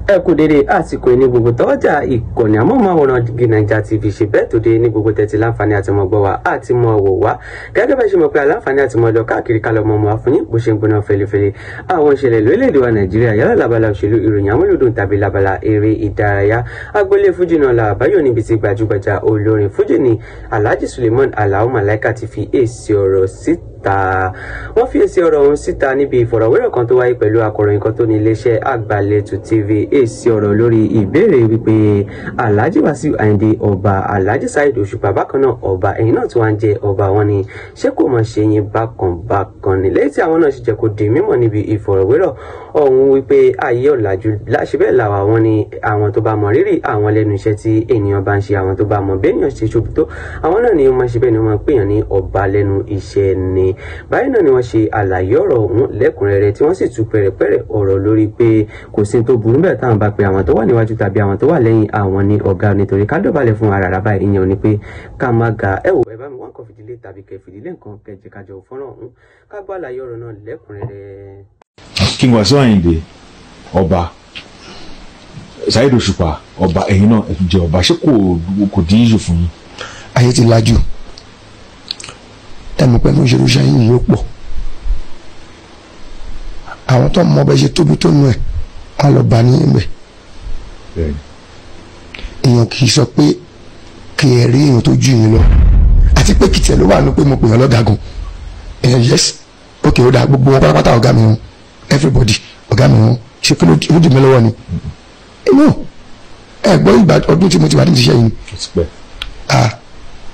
ẹ kú dédé àsìkò ní gbogbo tọ́jà ìkànnì amóhùnmáwòrán Naija TV ṣe bẹ́ẹ̀ tó dé ní gbogbo tẹ́tí láǹfààní àti mọ̀ gbọ́ wa àti mọ̀ wò wá gẹ́gẹ́ bẹ́ẹ̀ ṣe mọ̀ pé aláǹfààní àti mọ̀ lọ káàkiri kálọ̀ mọ̀ mọ́ àfúnyín bó ṣe ń gbóná fẹlifẹli àwọn ìṣẹ̀lẹ̀ lórílẹ̀‐èdè wa Nàìjíríà yálà labala òṣèlú ìròyìn amúlùdùn tàbí labala eré ìdárayá agboolé fújì náà la àbáyọ níbi tí gbajúgbajà olórin fújì ni Alhaji Suleiman Alao Malaika ti fi èsì ọ̀rọ̀ síta wọ́n fi èsì ọ̀rọ̀ ọ̀hún síta níbi ìfọ̀rọ̀wérọ̀ kan tó wáyé pẹ̀lú akọ̀ròyìn kan tó ní iléeṣẹ́ Àgbàlẹ̀tù TV èsì ọ̀rọ̀ lórí ìbéèrè wípé Alhaji Wasiu Ayinde ọba Alhaji Saheed Òṣùpá bákan náà ọba ẹ̀yìn náà tí wọ́n ń jẹ ọba wọn ni ṣé kò mọ̀ ṣe yín bákan ni lẹ́yìn tí àwọn náà ṣe jẹ́ kó di mímọ̀ níbi ìfọ̀rọ̀wérọ̀ ọ̀hún wípé ayé ọ̀làjú láṣẹ bẹ́ẹ̀ làwà wọn ni àwọn tó bá mọ rírì àwọn lẹ́nu iṣẹ́ tí ènìyàn bá ń ṣe àwọn tó bá mọ béèyàn ṣe ṣubú tó àwọn náà ni wọ́n máa ṣe bẹ́ẹ̀ ni wọ́n pèèyàn ní ọba lẹ́nu iṣẹ́ ni báyìí náà ni wọ́n ṣe àlàyé ọ̀rọ̀ ọ̀hún lẹ́kùnrẹ́rẹ́ tí wọ́n sì tú pẹ̀rẹ̀pẹ̀rẹ̀ ọ̀rọ̀ lórí pé kò sí tó burú bẹ́ẹ̀ táwọn bá pe àwọn tó wà níwájú tàbí àwọn tó wà lẹ́yìn àwọn ní ọ̀gá nítorí ká dọ̀bálẹ̀ fún ara báyìí ìyẹn ò ní pé ká má ga ẹ wò ẹ bá mi wọn kàn fìdílé tàbí kẹ fìdílé nǹkan kẹjẹ kájọ fọ́nrán ọ̀hún ká gbọ́ àlàyé ọ̀rọ̀ náà lẹ́kùnrẹ́rẹ́. King Wasiu Ayinde ọba Saheed Òṣùpá ọba ẹ̀yin náà jẹ́ ọba ṣé kò dín ìṣù fún yín. ayé ti lajú ẹnu pẹ̀lú òṣèlú ṣáyìn yìí ó pọ̀ àwọn tó mọ ọbẹ̀ ṣe tóbi tó nù ẹ̀ wọn lọ bá ní ẹ̀mẹ̀ èèyàn kì í sọ pé kì í rí èèyàn tó ju yín lọ àti pé kìtẹ̀ ló wà ní pé mo pè yàn lọ́gàgùn èèyàn yes ókè ó dá gbogbo wọn pátápátá ọ̀gá mi wọn everybody ọ̀gá mi wọn ṣe kí ló dì mí lọ́wọ́ ni inú ẹ gbọ́ ìgbà ọdún tí mo ti wà ní ìṣiṣẹ́ yìí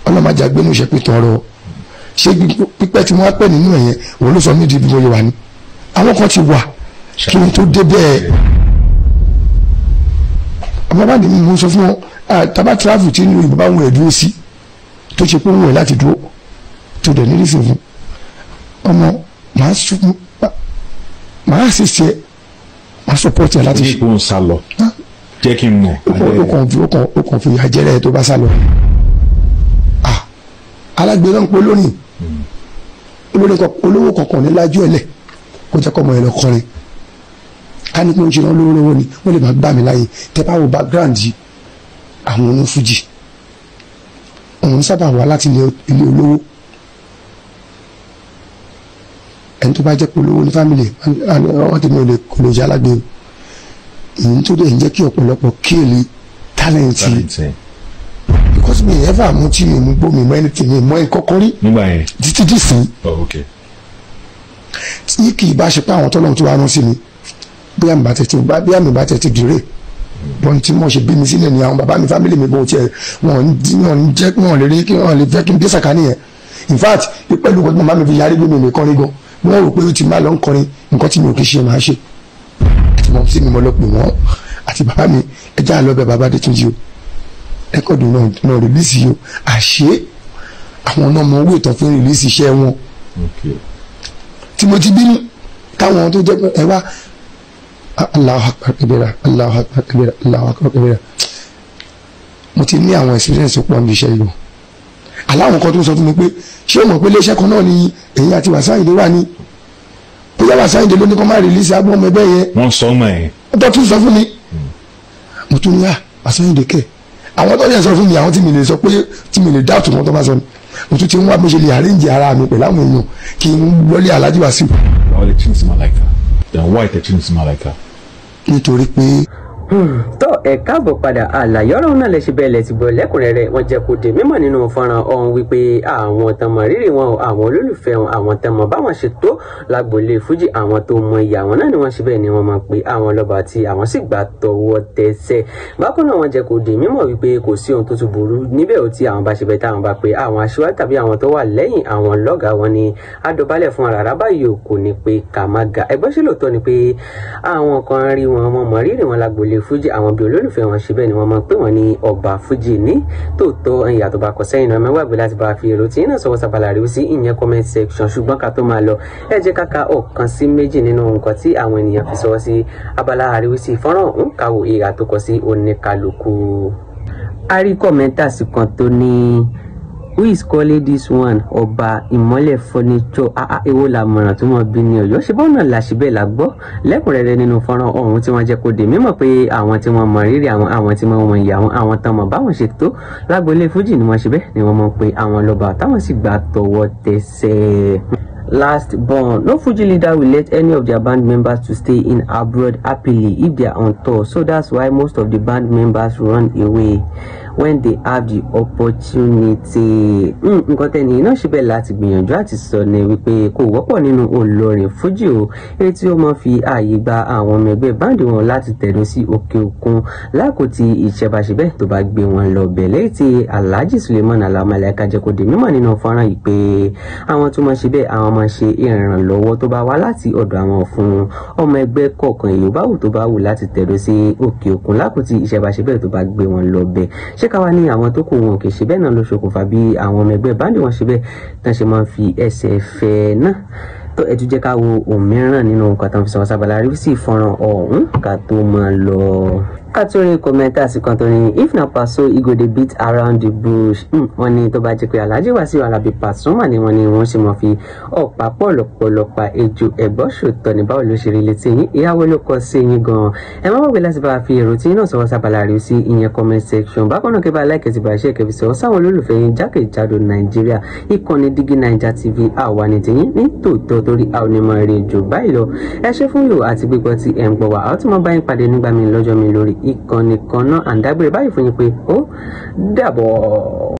ọlọ́màjà gbénú iṣẹ́ pé tọrọ ṣé pípẹ́ tí wọ́n á pẹ́ nínú ẹ̀yẹn òun ló sọ mí di ibi mo yẹ wà ní àwọn kan ti wà kí n tó dé bẹ́ẹ̀ ọmọ bá dèmí mo sọ fún wọn tábà travel tí inú ìbá wọn ẹ̀ dúró sí tó ṣe pé wọn ẹ̀ láti dúró tó dẹ̀ ní rísìn fún ọmọ màá sì ṣe màá support ẹ láti ṣe. ó ń sá lọ jẹ́ kí n mọ̀. ó kàn fi àjẹrẹ tó bá sá lọ alágbèrè ń pọ̀ lónìí olówó kankan ní lájú ẹ̀lẹ̀ kó jẹ́ kọ́mọ ẹ̀ lọ kọrin ká ní pé ó ń ṣe náà lówó lọ́wọ́ ni wọ́n lè máa gbà mí láàyè tẹ́ bá wo background yìí àwọn onífújì òun sábà wá láti ilé olówó ẹni tó bá jẹ́ pé olówó ní fámìlì wọ́n tẹ̀lé olè kò lè jẹ́ alágbèrè èyí tó dẹ̀ ń jẹ́ kí ọ̀pọ̀lọpọ̀ kéèlì tálẹ̀ǹtì because mi ever mú tí mi mú gbó mi mọ ẹni tí mi mọ ẹkọkọ rí nígbà yẹn títí dì sí tí kì í bá ṣe pé àwọn tọ́lọ́run tó wá rán sí mi bí àmì bá tẹ̀ ti gírè bọ́n tí mo ṣe bí mi sílẹ̀ ni àwọn bàbá mi fámìlì mi bó tiẹ̀ wọ́n jẹ́ wọ́n lè rí kí wọ́n lè fẹ́ kí n dé sàkání yẹn in fact pẹ̀lú nǹkan tí màmá mi fi yarí gbé mi lè kọrin gan wọ́n rò pé ó ti má lọ ń kọrin nǹkan tí mi ò kì í ṣe máa ṣe àti mọ̀ sí mi mo lọ pè wọ́n àti bàbá mi ẹja àlọ́bẹ̀ bàbá Adétúnjì o ẹkọọdún náà rìlíìsì yìí àṣé àwọn náà mọ owó ìtàn fún rìlíìsì iṣẹ́ wọn tí mo ti bínú káwọn tó jẹ́ ẹ wá Allahu Akbar kabira Allahu Akbar kabira Allahu Akbar kabira mo ti ní àwọn experience pọ̀ níbi iṣẹ́ yìí aláwọn kan tó sọ fún mi pé ṣé o mọ̀ pé iléeṣẹ́ kan náà ni èyí àti Wasiu Ayinde wà ní bóyá Wasiu Ayinde ló ní kó má rìlíìsì agbọ́n ọmọ ẹgbẹ́ yẹn wọ́n sọ ọmọ ẹ̀ ó tọ́ tún sọ fún mi mo tún ní Wasiu Ayinde kẹ́ àwọn tó yẹ sọ fún mi àwọn tí mi lè sọ pé tí mi lè dáàtò wọn tó bá sọ ni mo tún ti ń wá bó ṣe lè àríǹjì ara mi pẹ̀lú àwọn èèyàn kí n lọ́lé Alhaji Wasiu. wọ́n lè tún sí Malaika then why tẹ̀ tún sí Malaika. nítorí pé. tó ẹ káàbọ̀ padà àlàyé ọ̀rọ̀ náà lè ṣe bẹ́ẹ̀ lẹ̀ ti bọ̀ lẹ́kùnrẹ́rẹ́ wọ́n jẹ́ kó dé mímọ̀ nínú fọ́nrán ọ̀hún wípé àwọn tán mọ rírì wọn àwọn olólùfẹ́ wọn àwọn tán mọ báwọn ṣe tó lágboolé fújì àwọn tó mọ ìyá wọn náà ni wọ́n ṣe bẹ́ẹ̀ ni wọ́n máa pe àwọn lọ́ba tí àwọn sì gbà tọwọ́ tẹsẹ̀ bákan náà wọ́n jẹ́ kó dé mímọ̀ wípé kò sí ohun tó tún burú níbẹ̀ ò tí àwọn bá ṣe bẹ́ẹ̀ táwọn bá pe àwọn aṣíwájú tàbí àwọn tó wà lẹ́yìn àwọn lọ́gàá wọn ni adọ̀bálẹ̀ fún ara báyìí kò ní pé ká má ga ẹgbẹ́ ṣe lóòótọ́ ni pé àwọn kan rí wọn mọ rírì wọn lágboolé fújì àwọn bí olólùfẹ́ wọn ṣe bẹ́ẹ̀ ni wọ́n máa pè wọ́n ní ọba fújì ní tòótọ́ ìyá tó bá kọ sẹ́yìn náà mẹ́wàá láti bá fi èrò tí iná sọ̀wọ́ sábàlá rí sí ìyẹn comment section ṣùgbọ́n ká tó máa lọ ẹ jẹ́ ká ka ọ̀kan sí méjì nínú nǹkan tí àwọn ènìyàn fi sọwọ́ sí abala àríwísí fọ́nrán ń kàwé ìhà tó kọ sí oníkálukú. a rí kọ́mẹ́ntàsì kan tó ní who is calling this one Ọba Ìmọ́lẹ̀ furniture èwo la mọ̀ràn tó mọ̀ bí ní Ọ̀yọ́ ṣe bọ́ọ̀nà làṣìbẹ̀ la gbọ́ lẹ́kùnrẹ́rẹ́ nínú fọ́nrán ọ̀hún tí wọ́n jẹ́ kó dé mímọ̀ pé àwọn tí wọ́n mọ rírì àwọn tí wọ́n mọ ìyá àwọn tán mọ̀ báwọn ṣe tó lágboolé fújì ni wọ́n ṣe bẹ́ẹ̀ ni wọ́n mọ̀ pé àwọn lọ́ba táwọn sì gbà tọwọ́ tẹsẹ̀. Last born, no Fuji leader will let any of their band members to stay in abroad happily if they are on tour. So that's why most of the band members run away when they have the opportunity. Nǹkan tẹ́ni iná ṣe bẹ́ẹ̀ láti gbìyànjú àti sọ ni wípé kò wọ́pọ̀ nínú olórin Fuji o èyí tí ó máa fi ààyè gba àwọn ọmọ ẹgbẹ́ báńdì wọn láti tẹ̀dó sí òkè òkun lákòótì ìṣẹ̀bàṣẹ̀bẹ̀ tó bá gbé wọn lọ bẹ̀ lẹ́yìn tí Alhaji Suleiman Alao Malaika jẹ́ kó di mímọ̀ nínú fọ́nrán yìí pé àwọn tó máa ṣe bẹ́ẹ̀ àwọn máa ṣe ìrànlọ́wọ́ tó bá wá láti ọ̀dọ̀ àwọn fún ọmọ ẹgbẹ́ kọ̀ọ̀kan èyí bá wù tó bá wù láti tẹ̀dó sí òkè òkun lákòótì ìṣẹ̀bàṣẹ̀bẹ̀ tó bá gbé wọn lọ bẹ̀ ṣé káwa ní àwọn tó kù wọn kì í ṣe bẹ́ẹ̀ náà ló ṣokùnfà bí àwọn ọmọ ẹgbẹ́ báńdì wọn ṣe bẹ́ẹ̀ tán ṣe máa ń fi ẹsẹ̀ fẹ́ náà tó ẹ tún jẹ́ ká wo òmíràn nínú nǹkan tó ń fi sọ sábàlá rí sí ìfọ̀ràn ọ̀hún ká tó máa lọ. Katori commenters kan tó ní if na Paso e go dey beat around the bush wọ́n ní tó bá jẹ́ pé Alhaji Wasiu Alabi Pasuma ni wọ́n ní wọ́n ṣe máa fi ọ̀pá pọ̀lọpọ̀lọpọ̀ ejò ẹ̀gbọ́n ṣòtọ́ ní báwo ló ṣe rí létí yín ìyàwó ló kọ sí yín gan-an ẹ má wọ́pẹ́ láti bá wa fi èrò tí yín náà sọ̀rọ̀ sábàlá rí sí ìyẹn comment section bákan náà kí bá láìkẹ́ ti bá ṣe kẹfì sọ̀rọ̀ sáwọn olólùfẹ́ yín jákèjádò Nàìjíríà ìkànnì Digi Naija TV àwa ní tiyín ní tòótọ́ torí a ò ní mọ èrè jù báyìí lọ ẹ ṣe fún lò àti gbígbọ́ tí ẹ̀ ń gbọ́ wá a ó tún mọ báyìí pàdé nígbà mi lọ́jọ́ mi lórí ìkànnì kan náà àǹdágbére báyìí fún yín pé ó dàbọ̀.